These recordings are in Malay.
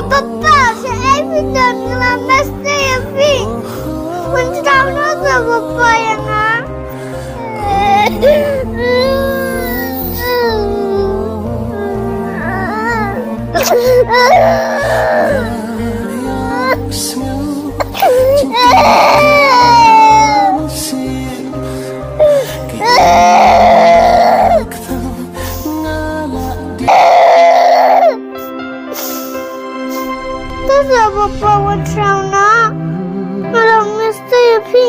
Papa, Shaei Phi Don ngelamas saya, Fi. Mencakap nasa Papa yang Tasa Papa mencakap nak ngelamas saya, Fi.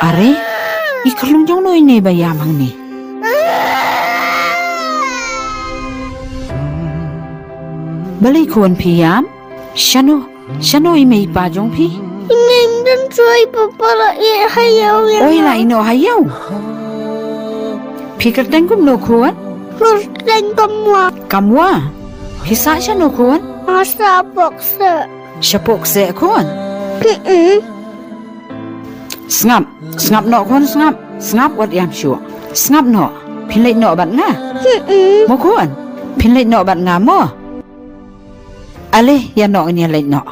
Are, ikalong jong no ini bayamang ni. Balik kuan piyam, shano imei pa jong pi. Ingin dan cuy Papa lah hayau yang Oi la ino hayaw. Pikir tengkum no kuan, Kerden kamu kamwa. Pisa siya no kuan, masa boksa. syapok se kuan. Ngap no kuan ngap wat yam syu. Ngap no, pinlay no bat nga. Mo kuan, pinlay no bat nga mo. Ale ya no ini lay no.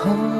Oh